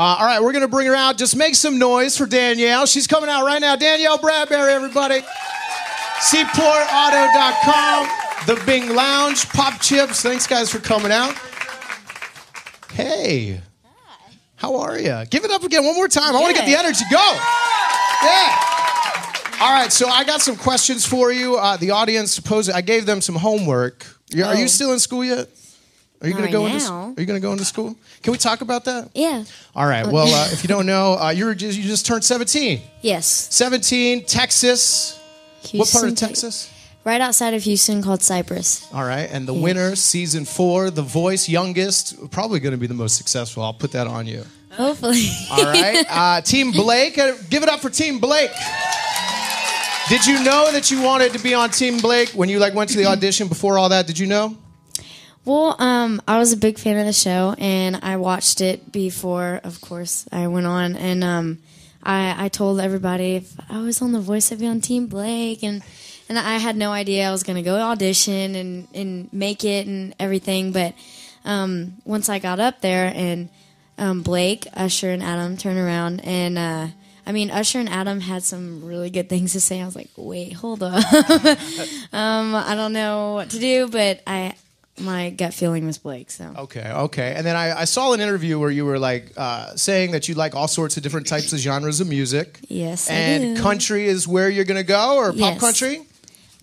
All right, we're going to bring her out. Just make some noise for Danielle. She's coming out right now. Danielle Bradbery, everybody. SeaportAuto.com, the Bing Lounge, Pop Chips. Thanks, guys, for coming out. Hey. Hi. How are you? Give it up again one more time. I want to get the energy. Go. Yeah. All right, so I got some questions for you. The audience, I gave them some homework. Are you still in school yet? Are you going to go into school? Can we talk about that? Yeah. All right. Well, if you don't know, you just turned 17. Yes. 17, Texas. Houston, what part of Texas? Right outside of Houston, called Cypress. All right. And the winner, season 4, The Voice, youngest, probably going to be the most successful. I'll put that on you. Hopefully. All right. Team Blake. Give it up for Team Blake. Did you know that you wanted to be on Team Blake when you went to the audition before all that? Did you know? Well, I was a big fan of the show, and I watched it before, of course, I went on. And I told everybody if I was on The Voice, I'd be on Team Blake. And I had no idea I was going to go audition and make it and everything. But once I got up there, and Blake, Usher, and Adam turned around, and Usher and Adam had some really good things to say. I was like, wait, hold up. I don't know what to do, but my gut feeling was Blake. So Okay. And then I saw an interview where you were saying that you like all sorts of different types of genres of music. Yes, and I do. Country is where you're going to go, or Yes. pop country?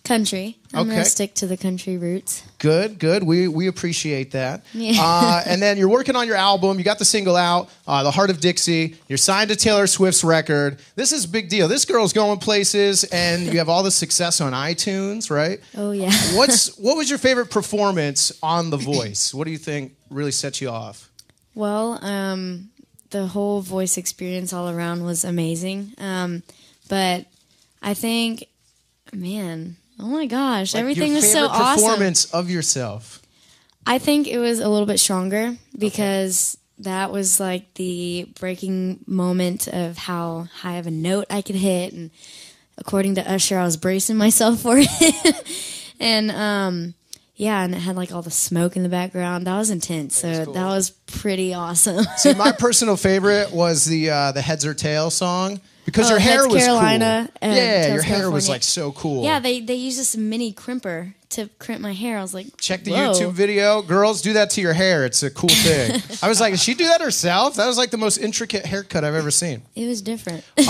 Country. I'm going to stick to the country roots. Good. We appreciate that. Yeah. And then you're working on your album. You got the single out, The Heart of Dixie. You're signed to Taylor Swift's record. This is a big deal. This girl's going places, and you have all this success on iTunes, right? Oh, yeah. What was your favorite performance on The Voice? What do you think really set you off? Well, the whole Voice experience all around was amazing. But I think, man... Oh my gosh, everything was so awesome. Your favorite performance of yourself? I think it was a little bit stronger because that was like the breaking moment of how high of a note I could hit. And according to Usher, I was bracing myself for it. And and it had all the smoke in the background. That was intense. So cool. That was pretty awesome. See, my personal favorite was the Heads or Tails song. Because your hair was Carolina, cool. Yeah, your hair California. was so cool. Yeah, they used this mini crimper to crimp my hair. I was like, check the whoa. YouTube video. Girls, do that to your hair. It's a cool thing. I was like, did she do that herself? That was the most intricate haircut I've ever seen. It was different. Can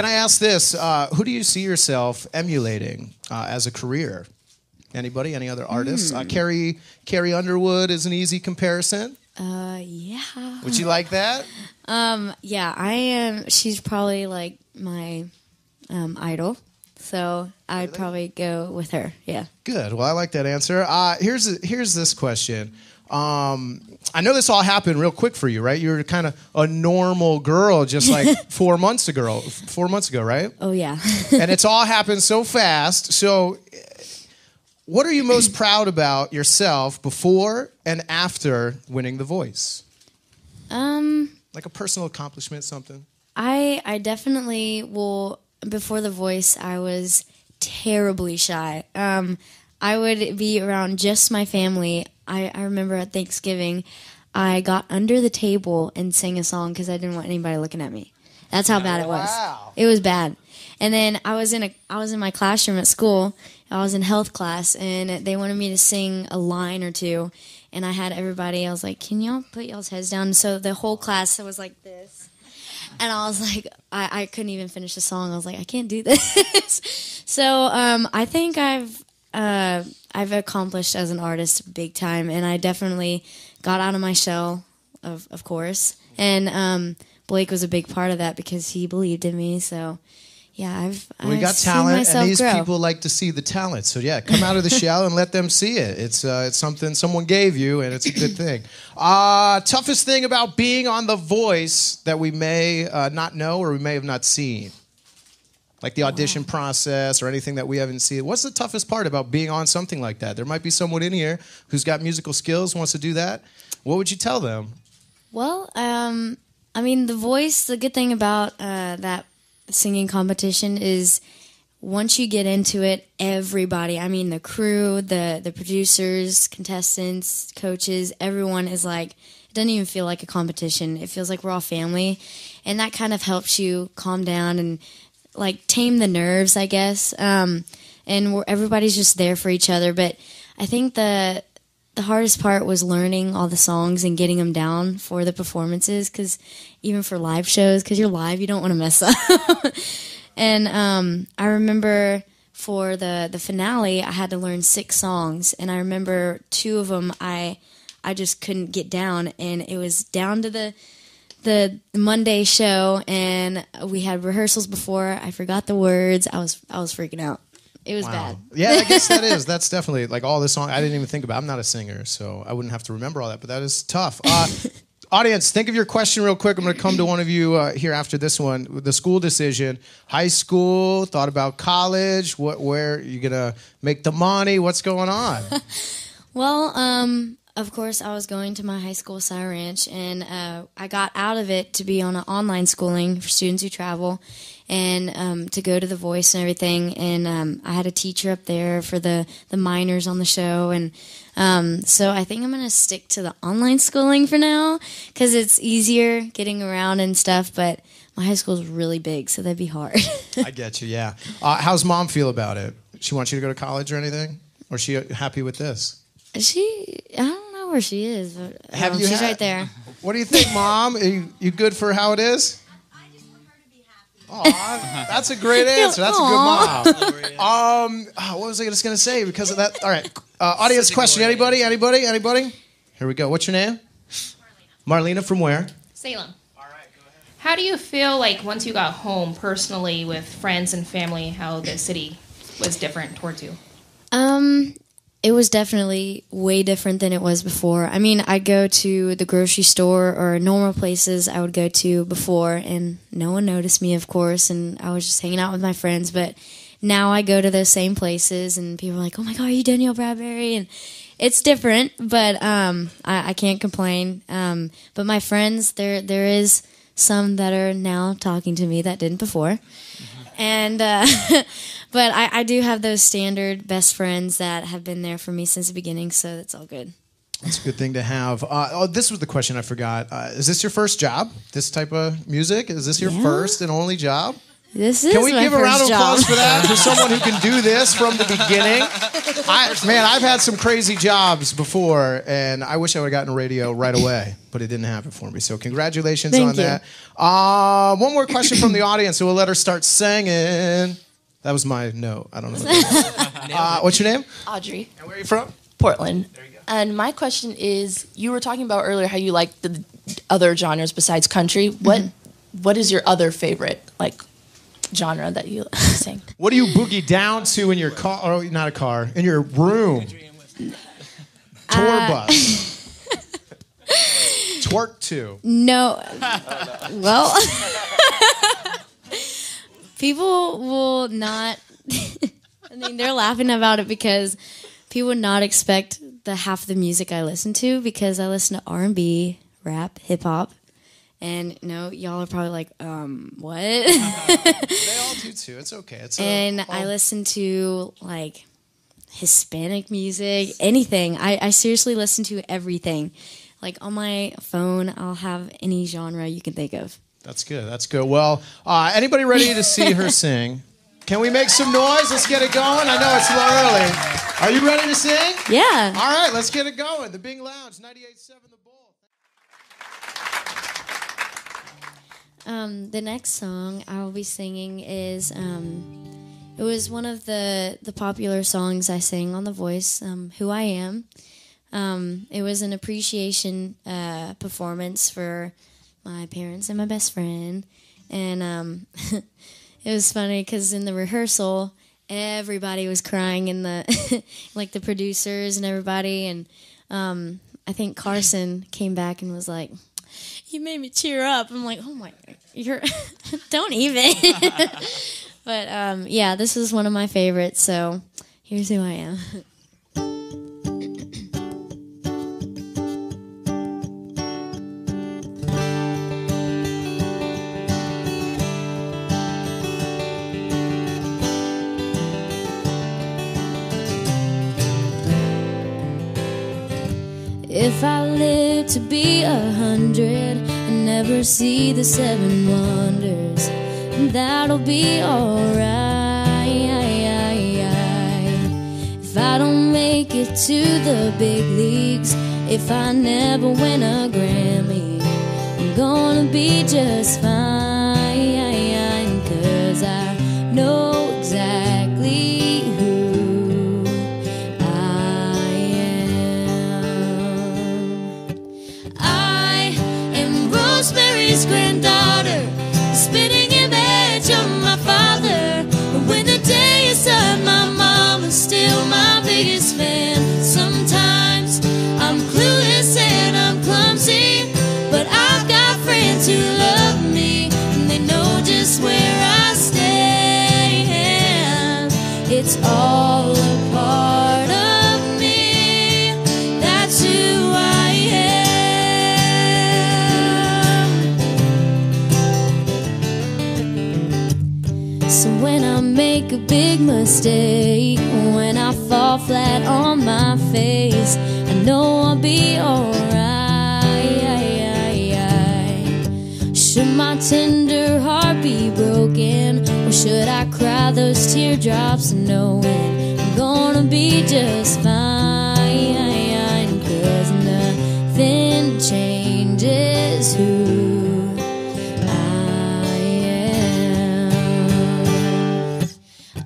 I ask this? Who do you see yourself emulating as a career? Anybody? Any other artists? Carrie Underwood is an easy comparison. Yeah. Would you like that? Yeah, I am. She's probably my idol, so I'd probably go with her. Yeah. Good. Well, I like that answer. Here's this question. I know this all happened real quick for you, right? You were kind of a normal girl just 4 months ago. 4 months ago, right? Oh yeah. And it's all happened so fast. So, what are you most proud about yourself before and after winning The Voice? Like a personal accomplishment, something? I definitely will. Before The Voice, I was terribly shy. I would be around just my family. I remember at Thanksgiving, I got under the table and sang a song because I didn't want anybody looking at me. That's how bad it was. Wow. It was bad. And then I was in my classroom at school. I was in health class, and they wanted me to sing a line or two. And I had everybody, I was like, can y'all put y'all's heads down? So the whole class was like this. And I was like, I couldn't even finish the song. I was like, I can't do this. So I think I've accomplished as an artist big time. And I definitely got out of my shell, of course. And Blake was a big part of that because he believed in me. So... yeah, we got talent, and these people like to see the talent. So yeah, come out of the shell and let them see it. It's something someone gave you, and it's a good thing. Toughest thing about being on The Voice that we may not know or we may have not seen, like the audition process or anything that we haven't seen. What's the toughest part about being on something like that? There might be someone in here who's got musical skills, wants to do that. What would you tell them? Well, The Voice. The good thing about that singing competition is once you get into it, everybody, the crew, the producers, contestants, coaches, everyone is doesn't even feel like a competition. It feels like we're all family, and that kind of helps you calm down and like tame the nerves, I guess. And everybody's just there for each other. But I think the hardest part was learning all the songs and getting them down for the performances, because even for live shows, because you're live, you don't want to mess up. And I remember for the finale, I had to learn 6 songs, and I remember 2 of them I just couldn't get down, and it was down to the Monday show, and we had rehearsals before. I forgot the words. I was freaking out. It was bad. Yeah, I guess that's definitely like all the song. I didn't even think about. I'm not a singer, so I wouldn't have to remember all that. But that is tough. Audience, think of your question real quick. I'm going to come to one of you here after this one. The school decision, high school, thought about college. Where are you going to make the money? What's going on? Well, of course, I was going to my high school, Cy Ranch, and I got out of it to be on an online schooling for students who travel, and to go to The Voice and everything. And I had a teacher up there for the minors on the show, and so I think I'm going to stick to the online schooling for now, because it's easier getting around and stuff, but my high school is really big, so that'd be hard. I get you, yeah. How's Mom feel about it? She wants you to go to college or anything? Or is she happy with this? I don't know where she is, but she's right there. What do you think, Mom? Are you good for how it is? I just want her to be happy. Aw, that's a great answer. That's a good mom. What was I just going to say because of that? All right. Audience question. Anybody? Here we go. What's your name? Marlena. From where? Salem. All right, go ahead. How do you feel like once you got home personally with friends and family, how the city was different towards you? It was definitely way different than it was before. I mean, I'd go to the grocery store or normal places I would go to before, and no one noticed me, of course, and I was just hanging out with my friends. But now I go to those same places, and people are like, "Oh my God, are you Danielle Bradbery?" And it's different, but I can't complain. But my friends, there is some that are now talking to me that didn't before. And but I do have those standard best friends that have been there for me since the beginning, so that's all good. That's a good thing to have. This was the question I forgot. Is this your first job? This type of music? Is this your first and only job? This is Can we my give a round of first applause job. for that? For someone who can do this from the beginning? I've had some crazy jobs before, and I wish I would have gotten radio right away, but it didn't happen for me. So congratulations Thank on you. that. One more question from the audience, so we'll let her start singing. That was my note. I don't know what that is. What's your name? Audrey. And where are you from? Portland. There you go. And my question is, you were talking about earlier how you like the other genres besides country. What is your other favorite genre that you sing? What do you boogie down to in your car? Oh, not a car. In your room. Tour bus. Twerk to. No. Well, people will not. I mean, they're laughing about it because people would not expect the half the music I listen to, because I listen to R&B, rap, hip hop. And y'all are probably like, what? They all do too. It's okay. I listen to like Hispanic music, anything. I seriously listen to everything. Like on my phone, I'll have any genre you can think of. That's good. That's good. Well, anybody ready to see her sing? Can we make some noise? Let's get it going. I know it's a little early. Are you ready to sing? Yeah. All right, let's get it going. The Bing Lounge, 98.7 The Bull. The next song I will be singing is it was one of the popular songs I sang on The Voice, Who I Am. It was an appreciation performance for my parents and my best friend, and it was funny because in the rehearsal everybody was crying in the like the producers and everybody, and I think Carson came back and was like, "You made me tear up." I'm like, "Oh my, you're don't even." But yeah, this is one of my favorites. So here's Who I Am. If I lived live to be 100 and never see the 7 wonders, that'll be alright. If I don't make it to the big leagues, if I never win a Grammy, I'm gonna be just fine, 'cause I know exactly who I am. I am Rosemary's granddaughter, the spitting image of my father. But when the day is done, my mama's still my biggest fan. Sometimes I'm clueless and I'm clumsy, but I've got friends who love me, and they know just where I stand. It's all a part of me, that's who I am. So when I make a big mistake, when I fall flat on my face, I know I'll be alright. Should my tender heart be broken, or should I cry those teardrops knowing I'm gonna be just fine? 'Cause nothing changes who I am.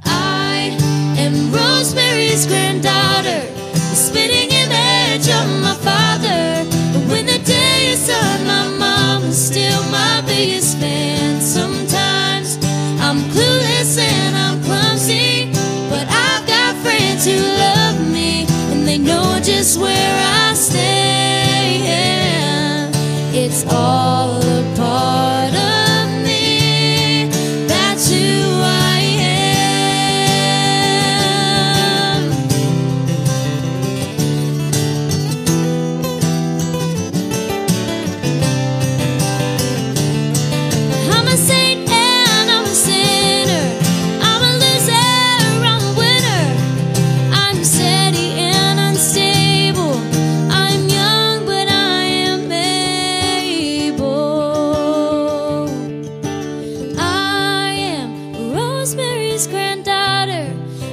I am Rosemary's granddaughter, the spitting image of my father. But when the day is done, my mama's still my biggest fan. Sometimes I'm clueless and I'm clumsy, but I've got friends who love me, and they know just where I stand. It's all a part of me, that's who I am. I'm a saint and I'm a sinner, I'm a loser, I'm a winner. I'm steady and unstable, I'm young but I am able. I am Rosemary's granddaughter,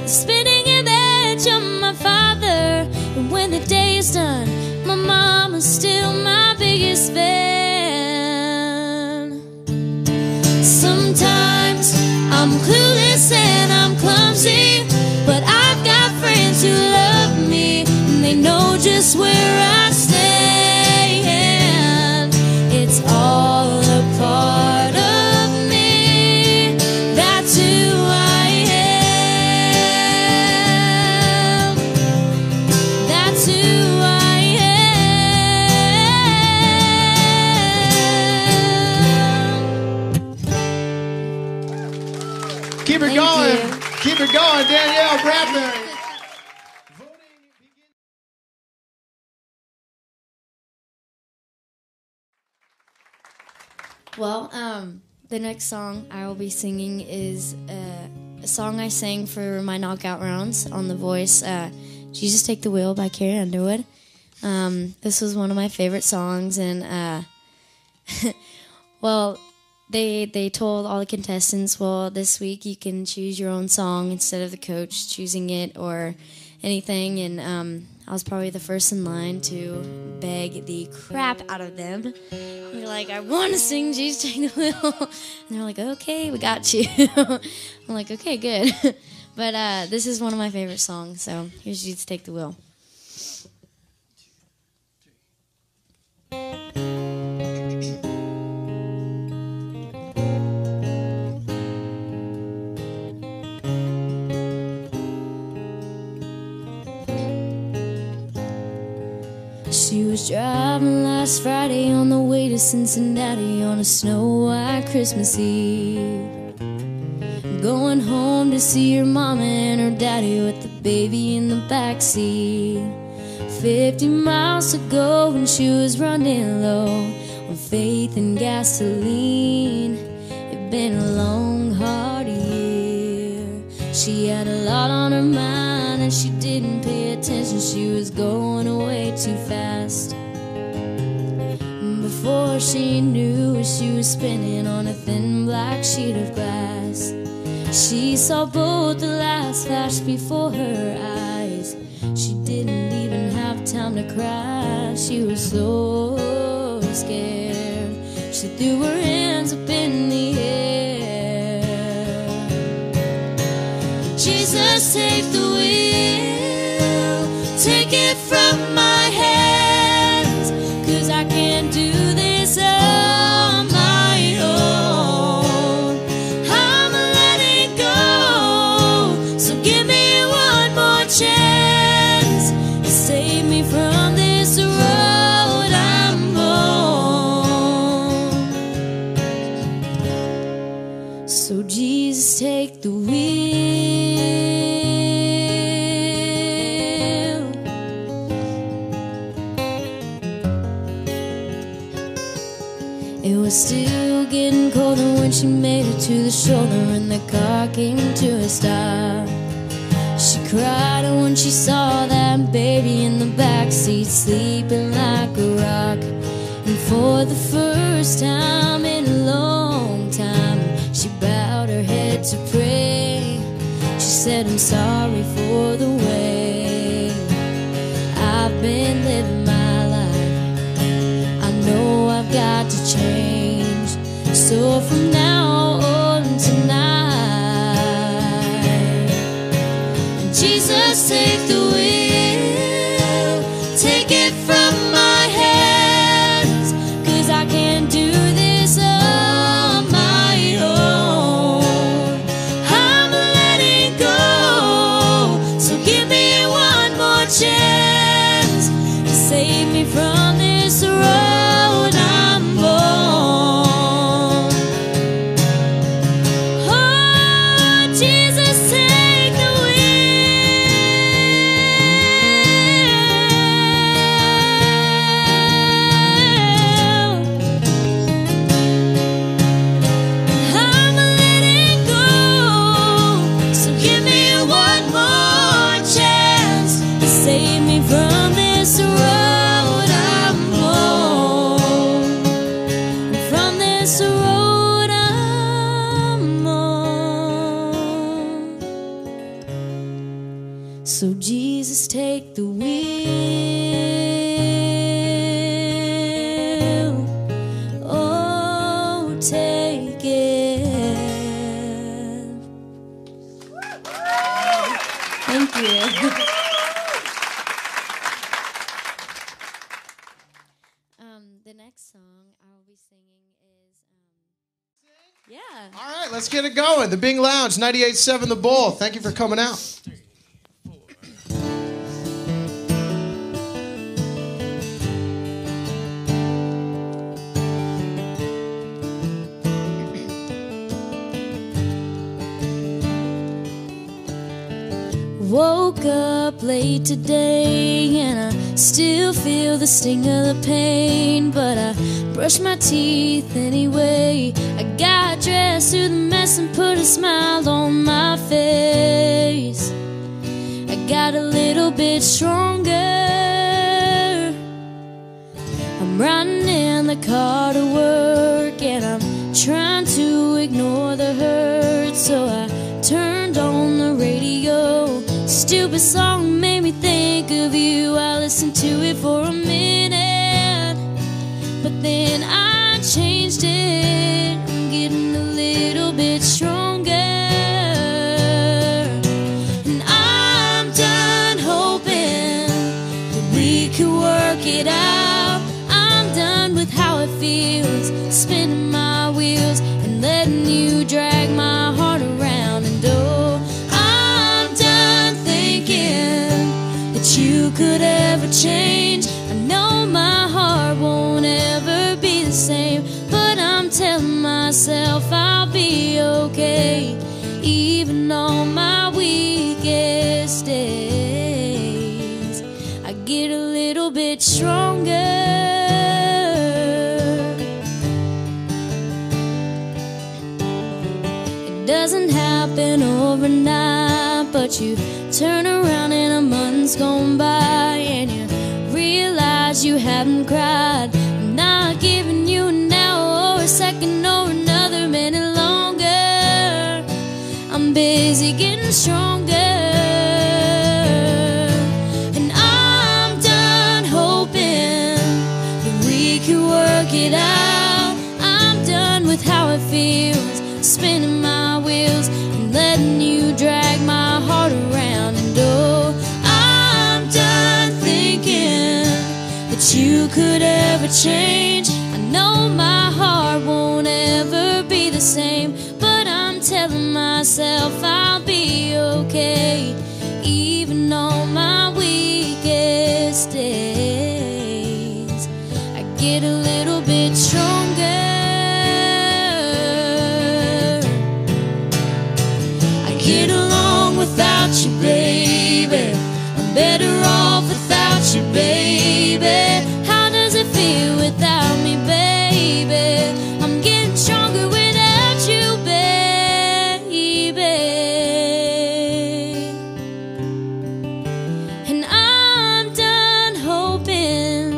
the spitting image of my father. And when the day is done, my mama's still my biggest fan. Sometimes I'm clueless and I'm clumsy, but I've got friends who love me, and they know just where I stand. It's all a part of me, that's who I am. That's who I am. Keep it Thank going. you. Keep it going, Danielle Bradbery. Well, the next song I will be singing is a song I sang for my knockout rounds on The Voice, Jesus Take the Wheel by Carrie Underwood. This was one of my favorite songs, and well, they told all the contestants, well, this week you can choose your own song instead of the coach choosing it or anything, and I was probably the first in line to beg the crap out of them. They're like, I want to sing Jesus Take the Wheel. And they're like, okay, we got you. I'm like, okay, good. But this is one of my favorite songs, so here's Jesus Take the Wheel. She was driving last Friday on the way to Cincinnati on a snow-white Christmas Eve, going home to see her mama and her daddy with the baby in the backseat. 50 miles to go and she was running low on faith and gasoline. It'd been a long, hard year. She had a lot on her mind and she didn't pay attention. She was going away too fast. before she knew, she was spinning on a thin black sheet of glass. She saw both the lights flash before her eyes. She didn't even have time to cry. She was so scared. She threw her hands up in the air. Jesus, take the wheel, take it from my hands, 'cause I can't do this on my own. I'm letting go, so give me one more chance to save me from this road I'm on. So Jesus, take the wheel. It was still getting colder when she made it to the shoulder and the car came to a stop. She cried when she saw that baby in the backseat sleeping like a rock. And for the first time in a long time, she bowed her head to pray. She said, I'm sorry for the way I've been living my life. I know I've got to change. So from now on tonight, Jesus, take the wheel, take it from my hands, 'cause I can't do this on my own. I'm letting go, so give me one more chance to save me from this road I'm on. Oh, Jesus, take the wheel. I'm letting go, so give me one more chance to save me from this road I'm on. From this road I'm on. So Jesus, take the wheel. Oh, take it. Thank you. The next song I'll be singing is, yeah. All right, let's get it going. The Bing Lounge, 98.7 The Bull. Thank you for coming out. Woke up late today and I still feel the sting of the pain, but I brushed my teeth anyway. I got dressed through the mess and put a smile on my face. I got a little bit stronger. I'm riding in the car to work and I'm trying to ignore the hurt, so I turned on the radio. Stupid song made me think of you. I listened to it for a minute, but then I changed it. I'm getting a little bit stronger, and I'm done hoping that we could work it out. I'm done with how it feels, spinning my wheels and letting you drag my heart around. And oh, I'm done thinking that you could ever change. I know my heart won't ever be the same, but I'm telling myself I'll be okay, even on my weakest days. I get a little bit stronger. It doesn't happen overnight, but you turn around and a month's gone by and you realize you haven't cried. I'm not giving a second or another minute longer. I'm busy getting stronger, and I'm done hoping that we can work it out. I'm done with how it feels, spinning my wheels and letting you drag my heart around. And oh, I'm done thinking that you could ever change. I know my heart won't ever be the same, but I'm telling myself I'll be okay, even on my weakest days. I get a little bit stronger. I get along without you, baby. I'm better off without you, baby. How does it feel without me, baby? I'm getting stronger without you, baby. And I'm done hoping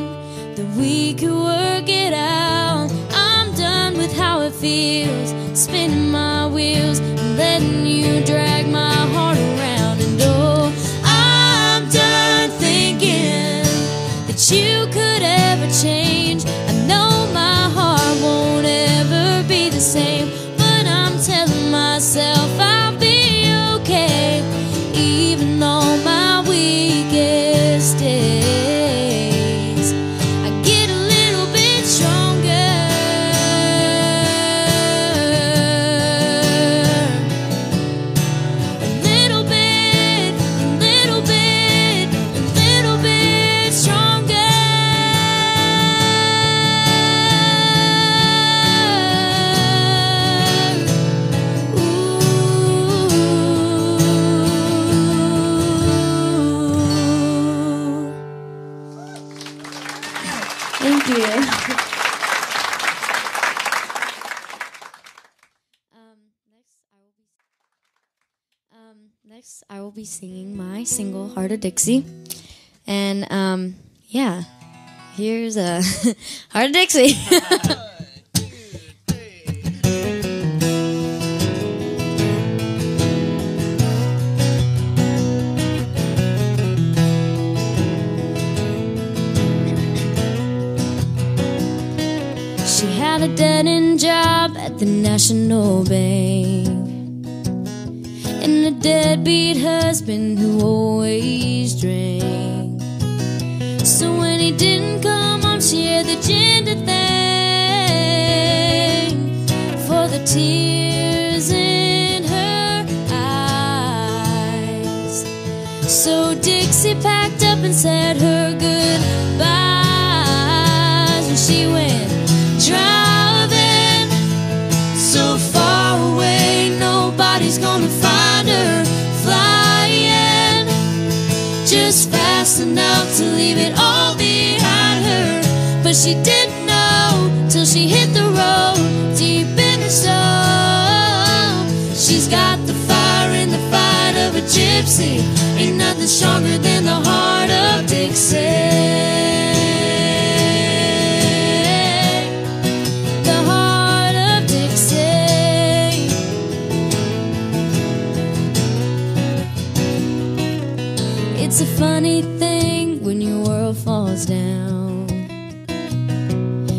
that we could work it out. I'm done with how it feels, spinning my wheels and letting you drag my heart around. And oh, I'm done thinking that you could ever change. I know my heart won't ever be the same, but I'm telling myself I'll be okay, even on my weakest days. I get a little bit stronger. A little bit, a little bit, a little bit stronger. Ooh. Thank you. Next, I will be singing my single, Heart of Dixie. And, yeah, here's a Heart of Dixie. She had a dead-end job at the National Bank, and a deadbeat husband who always drank. So when he didn't come home, she had the gin to thank for the tears in her eyes. So Dixie packed up and said her goodbyes, and she went driving so far away, nobody's gonna find her. Flying just fast enough to leave it all behind her. But she didn't know till she hit the road, deep in her soul. She's got the fire in the fight of a gypsy. Ain't nothing stronger than the heart of Dixie. It's a funny thing when your world falls down.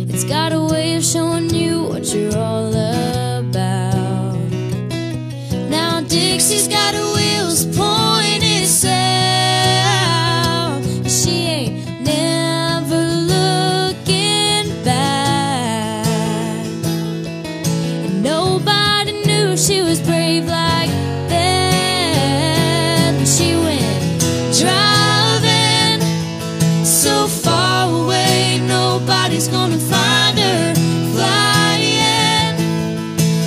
It's got a way of showing you what you're all about. Now Dixie's got her wheels pointed south. She ain't never looking back. And nobody knew she was brave like that. And she went driving so far away, nobody's gonna find her. Flying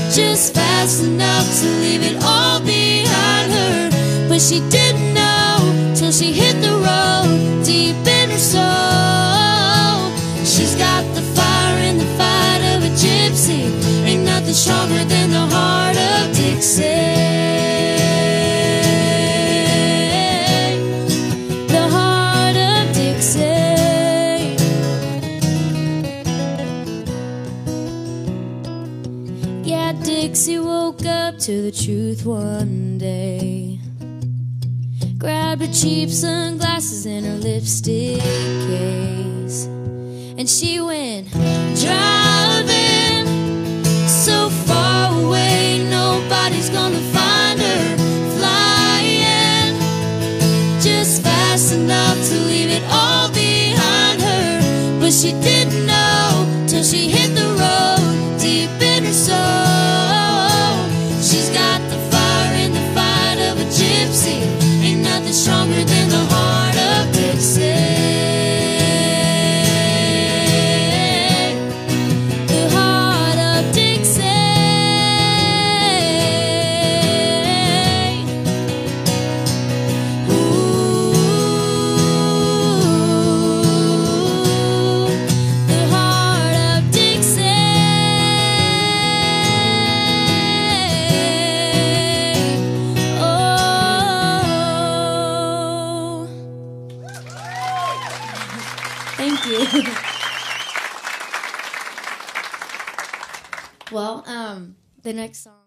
just fast enough to leave it all behind her. But she didn't know till she hit the road, deep in her soul. She's got the fire in the fight of a gypsy. Ain't nothing stronger than the heart of Dixie. Dixie woke up to the truth one day. Grabbed her cheap sunglasses and her lipstick case, and she went driving so far away, nobody's gonna find her. Flying just fast enough to leave it all behind her. But she didn't know till she hit the road deep in her soul. She's got the fire in the fight of a gypsy. Ain't nothing stronger than the heart of Dixie. The heart of Dixie. Ooh, the heart of Dixie. Oh. Thank you. Well, the next song.